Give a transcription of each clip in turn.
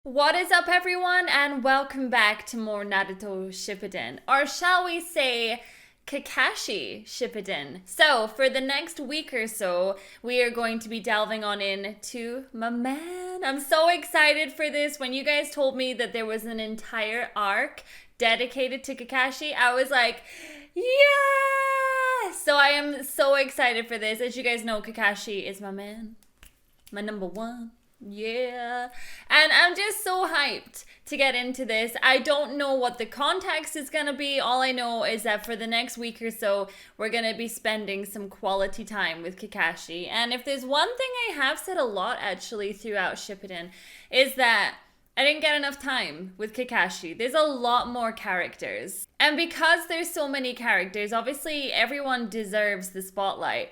What is up, everyone, and welcome back to more Naruto Shippuden, or shall we say Kakashi Shippuden. So for the next week or so, we are going to be delving on into my man. I'm so excited for this. When you guys told me that there was an entire arc dedicated to Kakashi, I was like, yeah! So I am so excited for this. As you guys know, Kakashi is my man, my number one. Yeah, and I'm just so hyped to get into this. I don't know what the context is gonna be. All I know is that for the next week or so, we're gonna be spending some quality time with Kakashi. And if there's one thing I have said a lot actually throughout Shippuden, is that I didn't get enough time with Kakashi. There's a lot more characters. And because there's so many characters, obviously everyone deserves the spotlight,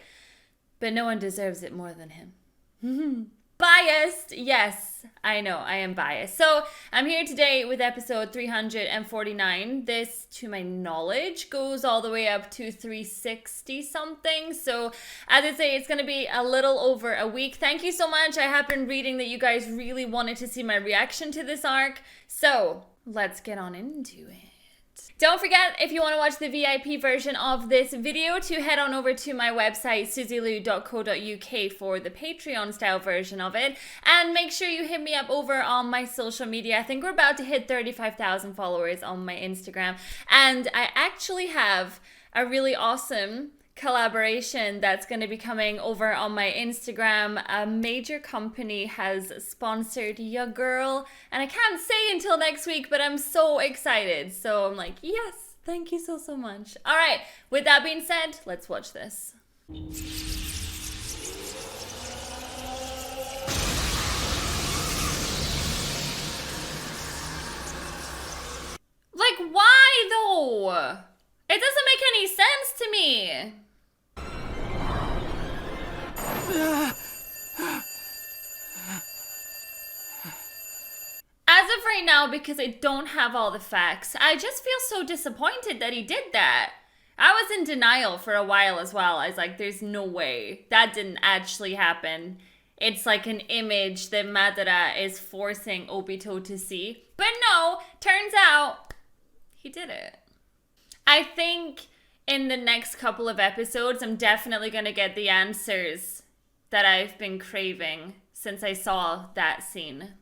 but no one deserves it more than him. Biased. Yes, I know, I am biased. So I'm here today with episode 349. This, to my knowledge, goes all the way up to 360 something. So as I say, it's going to be a little over a week. Thank you so much. I have been reading that you guys really wanted to see my reaction to this arc. So let's get on into it. Don't forget, if you want to watch the VIP version of this video, to head on over to my website, suzylu.co.uk, for the Patreon style version of it. And make sure you hit me up over on my social media. I think we're about to hit 35,000 followers on my Instagram. And I actually have a really awesome collaboration that's going to be coming over on my Instagram. A major company has sponsored your girl, and I can't say until next week, but I'm so excited. So I'm like, yes, thank you so much. All right, with that being said, let's watch this. Like, why though? It doesn't make any sense to me. As of right now, because I don't have all the facts, I just feel so disappointed that he did that. I was in denial for a while as well. I was like, there's no way. That didn't actually happen. It's like an image that Madara is forcing Obito to see. But no, turns out he did it. I think in the next couple of episodes, I'm definitely going to get the answers that I've been craving since I saw that scene.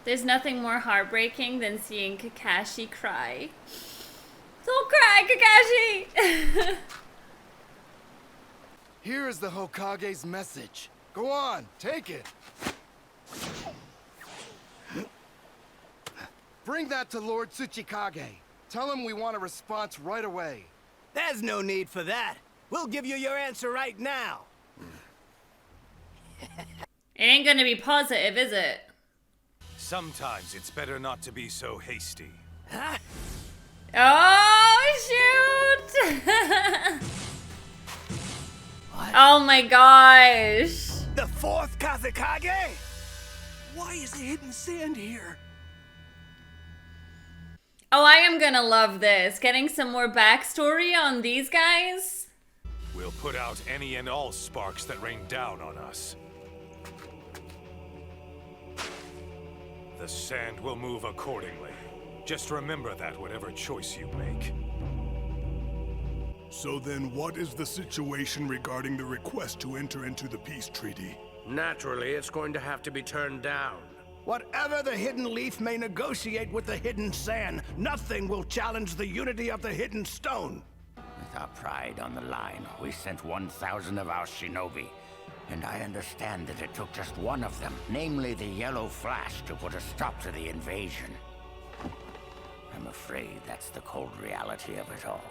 There's nothing more heartbreaking than seeing Kakashi cry. Don't cry, Kakashi! Here is the Hokage's message. Go on, take it. Bring that to Lord Tsuchikage. Tell him we want a response right away. There's no need for that. We'll give you your answer right now. It ain't gonna be positive, is it? Sometimes it's better not to be so hasty. Huh? Oh, shoot! What? Oh my gosh. The fourth Kazekage? Why is the hidden sand here? Oh, I am gonna love this. Getting some more backstory on these guys. We'll put out any and all sparks that rain down on us. The sand will move accordingly. Just remember that whatever choice you make. So then what is the situation regarding the request to enter into the peace treaty? Naturally, it's going to have to be turned down. Whatever the hidden leaf may negotiate with the hidden sand, nothing will challenge the unity of the hidden stone. With our pride on the line, we sent 1,000 of our shinobi. And I understand that it took just one of them, namely the Yellow Flash, to put a stop to the invasion. I'm afraid that's the cold reality of it all.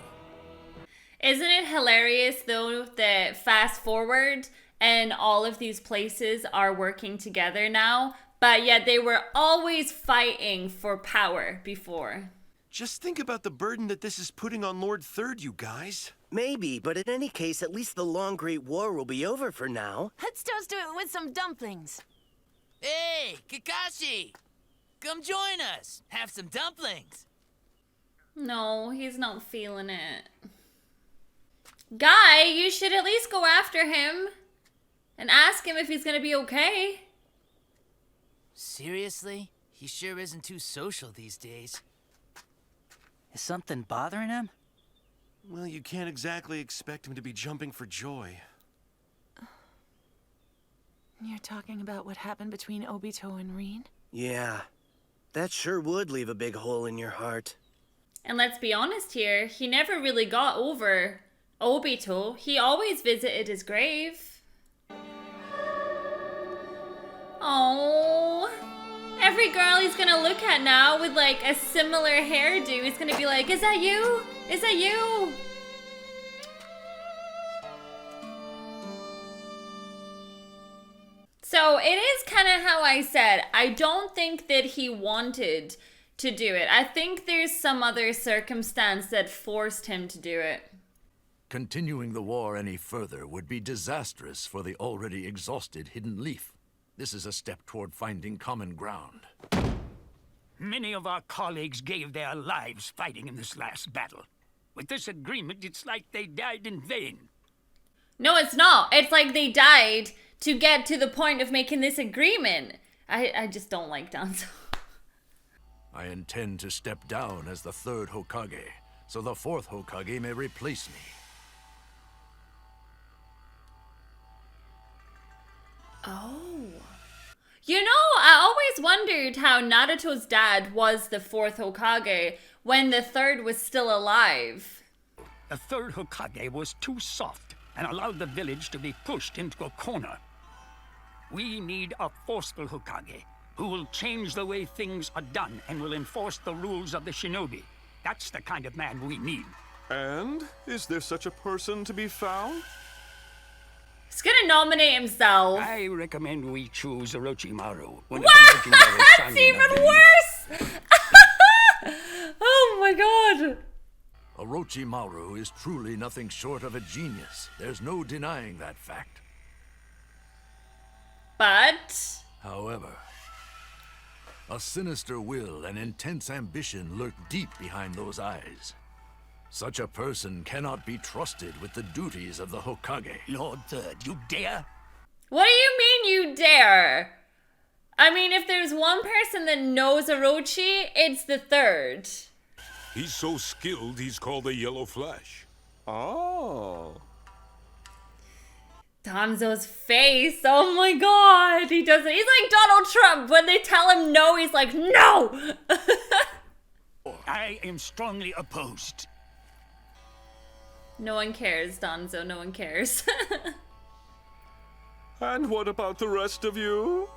Isn't it hilarious, though, that fast forward and all of these places are working together now, but yet they were always fighting for power before? Just think about the burden that this is putting on Lord Third, you guys. Maybe, but in any case, at least the Long Great War will be over for now. Let's toast to it with some dumplings. Hey, Kakashi! Come join us. Have some dumplings. No, he's not feeling it. Guy, you should at least go after him and ask him if he's gonna be okay. Seriously? He sure isn't too social these days. Is something bothering him? Well, you can't exactly expect him to be jumping for joy. You're talking about what happened between Obito and Rin? Yeah, that sure would leave a big hole in your heart. And let's be honest here, he never really got over Obito. He always visited his grave. Oh, every girl he's gonna look at now with like a similar hairdo is gonna be like, is that you? Is that you? So it is kind of how I said. I don't think that he wanted to do it. I think there's some other circumstance that forced him to do it. Continuing the war any further would be disastrous for the already exhausted Hidden Leaf. This is a step toward finding common ground. Many of our colleagues gave their lives fighting in this last battle. With this agreement, it's like they died in vain. No, it's not. It's like they died to get to the point of making this agreement. I just don't like Danzo. I intend to step down as the third Hokage, so the fourth Hokage may replace me. Oh. You know, I always wondered how Naruto's dad was the fourth Hokage when the third was still alive. The third Hokage was too soft and allowed the village to be pushed into a corner. We need a forceful Hokage who will change the way things are done and will enforce the rules of the shinobi. That's the kind of man we need. And is there such a person to be found? He's gonna nominate himself. I recommend we choose Orochimaru. One Wow, of the legendary that's even worse! Oh my god! Orochimaru is truly nothing short of a genius. There's no denying that fact. But... However, a sinister will and intense ambition lurk deep behind those eyes. Such a person cannot be trusted with the duties of the Hokage. Lord Third, you dare? What do you mean you dare? I mean, if there's one person that knows Orochi, it's the third. He's so skilled, he's called the Yellow Flash. Oh. Danzo's face, oh my god, he doesn't. He's like Donald Trump. When they tell him no, he's like, no! I am strongly opposed. No one cares, Danzo, no one cares. And what about the rest of you?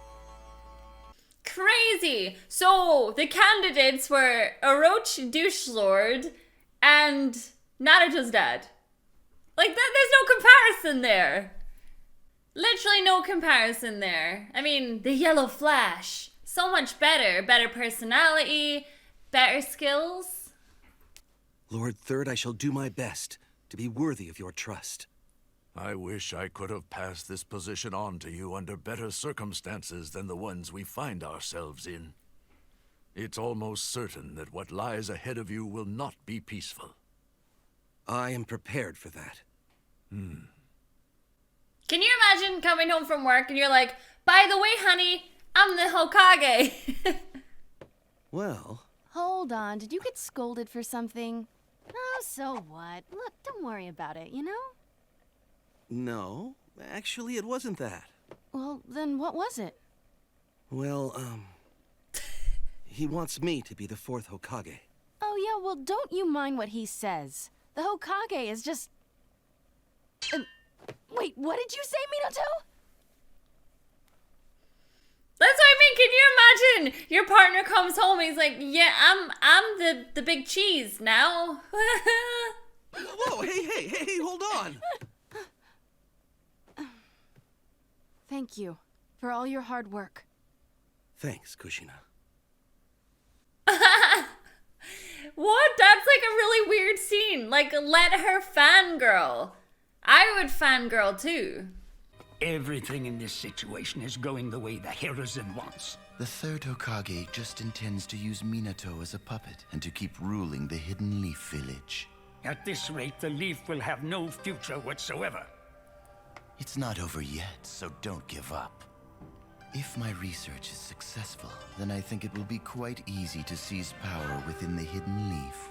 Crazy! So, the candidates were Orochi Douchelord and Naruto's dad. Like, that, there's no comparison there. Literally no comparison there. I mean, the Yellow Flash. So much better. Better personality, better skills. Lord Third, I shall do my best to be worthy of your trust. I wish I could have passed this position on to you under better circumstances than the ones we find ourselves in. It's almost certain that what lies ahead of you will not be peaceful. I am prepared for that. Can you imagine coming home from work and you're like, by the way, honey, I'm the Hokage. Well... Hold on, did you get scolded for something? Oh, so what? Look, don't worry about it, you know? No, actually it wasn't that. Well, then what was it? Well, he wants me to be the fourth Hokage. Oh yeah, well don't you mind what he says. The Hokage is just... Wait, what did you say, Minato? That's what I mean. Can you imagine? Your partner comes home and he's like, yeah, I'm the big cheese now. Whoa, hey, hold on. Thank you for all your hard work. Thanks, Kushina. What? That's like a really weird scene. Like, let her fangirl. I would fangirl too. Everything in this situation is going the way the Hiruzen wants. The third Hokage just intends to use Minato as a puppet and to keep ruling the Hidden Leaf Village. At this rate, the Leaf will have no future whatsoever. It's not over yet, so don't give up. If my research is successful, then I think it will be quite easy to seize power within the hidden leaf.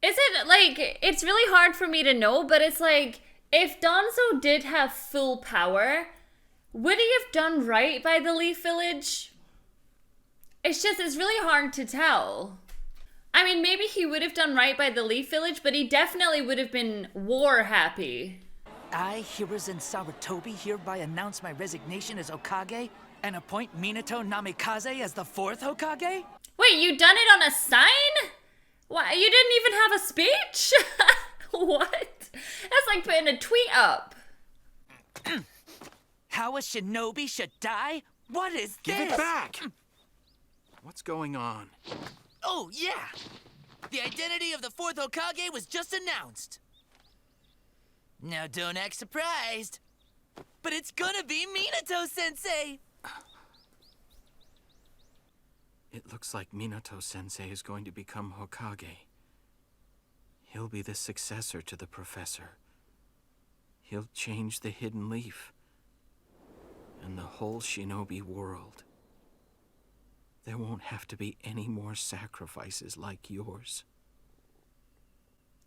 Is it, like, it's really hard for me to know, but it's like, if Danzo did have full power, would he have done right by the Leaf Village? It's really hard to tell. I mean, maybe he would have done right by the Leaf Village, but he definitely would have been war happy. I, Hiruzen Sarutobi, hereby announce my resignation as Hokage and appoint Minato Namikaze as the 4th Hokage? Wait, you done it on a sign? What? You didn't even have a speech? What? That's like putting a tweet up. How a shinobi should die? What is this? Give it back! What's going on? Oh, yeah! The identity of the 4th Hokage was just announced. Now don't act surprised. But it's gonna be Minato-sensei! It looks like Minato-sensei is going to become Hokage. He'll be the successor to the professor. He'll change the hidden leaf. And the whole shinobi world. There won't have to be any more sacrifices like yours.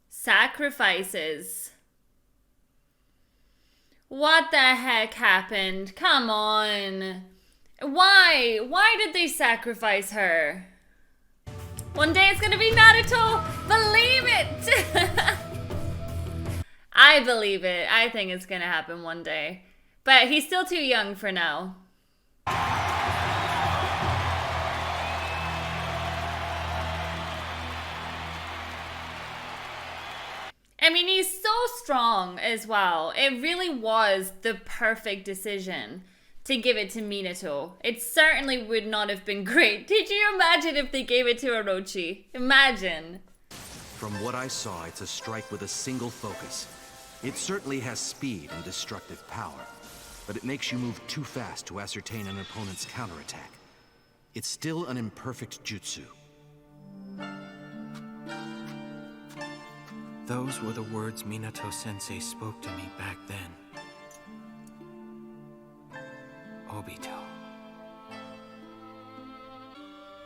Sacrifices. What the heck happened? Come on. Why? Why did they sacrifice her? One day it's gonna be Naruto. Believe it. I believe it. I think it's gonna happen one day. But he's still too young for now. I mean, he's so strong as well. It really was the perfect decision to give it to Minato. It certainly would not have been great. Did you imagine if they gave it to Orochi? Imagine. From what I saw, it's a strike with a single focus. It certainly has speed and destructive power, but it makes you move too fast to ascertain an opponent's counterattack. It's still an imperfect jutsu. Those were the words Minato-sensei spoke to me back then. Obito.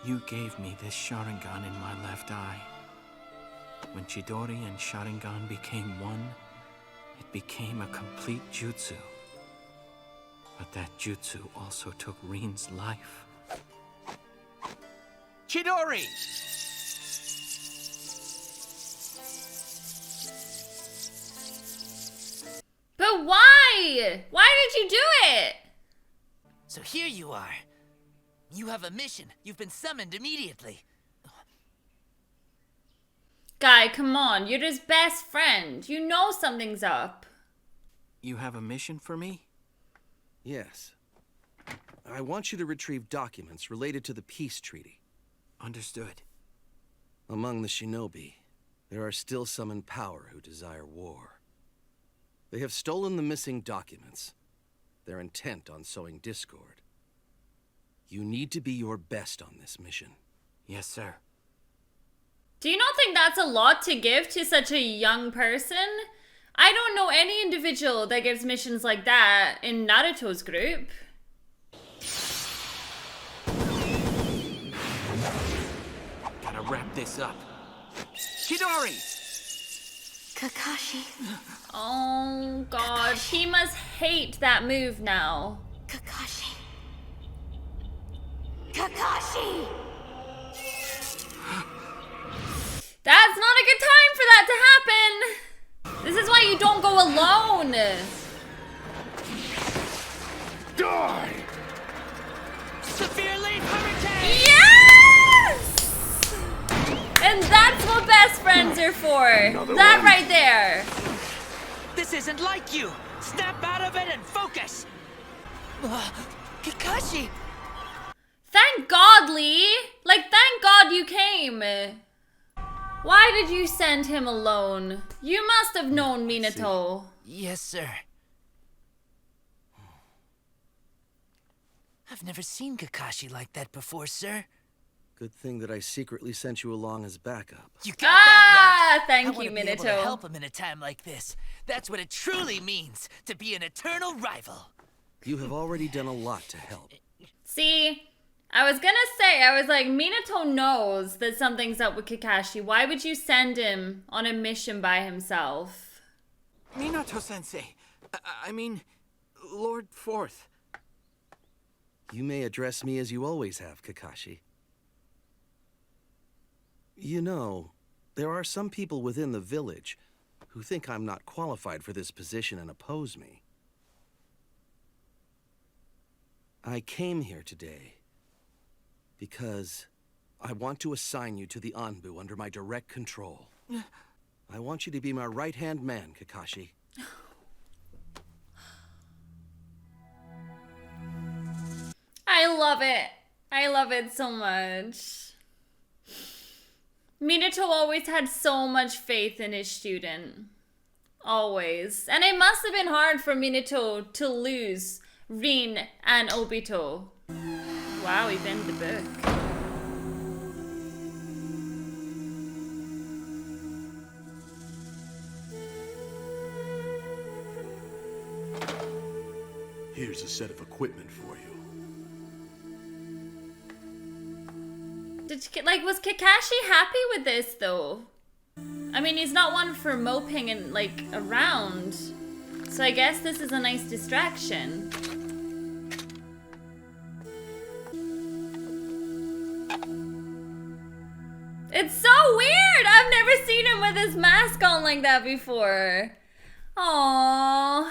You gave me this Sharingan in my left eye. When Chidori and Sharingan became one, it became a complete jutsu. But that jutsu also took Rin's life. Chidori! But why? Why did you do it? So here you are. You have a mission. You've been summoned immediately. Guy, come on. You're his best friend. You know something's up. You have a mission for me? Yes. I want you to retrieve documents related to the peace treaty. Understood. Among the shinobi, there are still some in power who desire war. They have stolen the missing documents. They're intent on sowing discord. You need to be your best on this mission. Yes, sir. Do you not think that's a lot to give to such a young person? I don't know any individual that gives missions like that in Naruto's group. Gotta wrap this up. Chidori! Kakashi. Oh god, he must hate that move now. Kakashi. Kakashi! That's not a good time for that to happen. This is why you don't go alone. Die! Severe leaf hurricane! Yes! And that's what best friends are for. That right there. This isn't like you! Snap out of it and focus! Kakashi! Thank God, Lee. Like, thank God you came. Why did you send him alone? You must have known Minato. Yes, sir. I've never seen Kakashi like that before, sir. Good thing that I secretly sent you along as backup. You got that right. Thank I you, wanna be able to Minato. help him in a time like this. That's what it truly means to be an eternal rival. You have already done a lot to help. See, I was gonna say, I was like, Minato knows that something's up with Kakashi. Why would you send him on a mission by himself? Minato-sensei. I mean, Lord Fourth. You may address me as you always have, Kakashi. You know, there are some people within the village who think I'm not qualified for this position and oppose me. I came here today because I want to assign you to the Anbu under my direct control. I want you to be my right-hand man, Kakashi. I love it. I love it so much. Minato always had so much faith in his student. Always. And it must have been hard for Minato to lose Rin and Obito. Wow, he bent the book. Here's a set of equipment for you. Was Kakashi happy with this though? I mean, he's not one for moping and like around. So I guess this is a nice distraction. It's so weird! I've never seen him with his mask on like that before. Aww.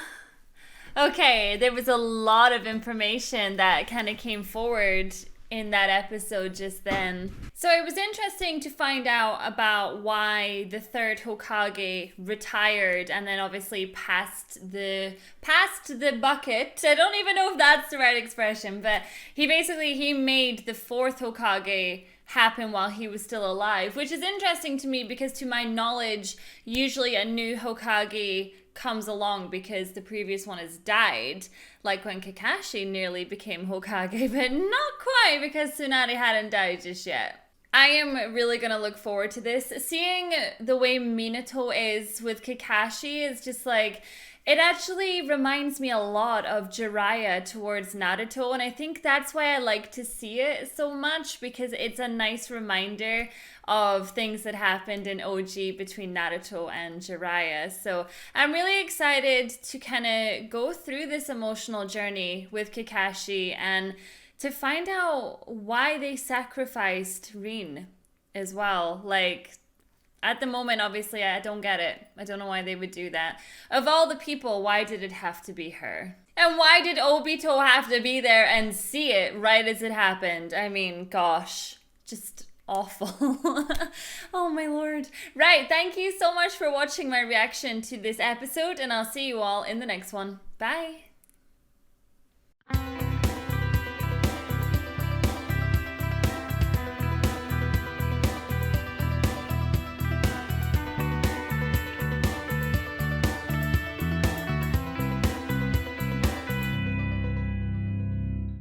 Okay, there was a lot of information that kind of came forward in that episode just then. So it was interesting to find out about why the third Hokage retired and then obviously passed the bucket. I don't even know if that's the right expression, but he made the fourth Hokage happen while he was still alive, which is interesting to me because to my knowledge, usually a new Hokage comes along because the previous one has died, like when Kakashi nearly became Hokage, but not quite because Tsunade hadn't died just yet. I am really gonna look forward to this. Seeing the way Minato is with Kakashi is just like, it actually reminds me a lot of Jiraiya towards Naruto, and I think that's why I like to see it so much, because it's a nice reminder of things that happened in OG between Naruto and Jiraiya. So I'm really excited to kind of go through this emotional journey with Kakashi and to find out why they sacrificed Rin as well. Like, at the moment, obviously, I don't get it. I don't know why they would do that. Of all the people, why did it have to be her? And why did Obito have to be there and see it right as it happened? I mean, gosh, just awful. Oh my lord. Right, thank you so much for watching my reaction to this episode, and I'll see you all in the next one. Bye.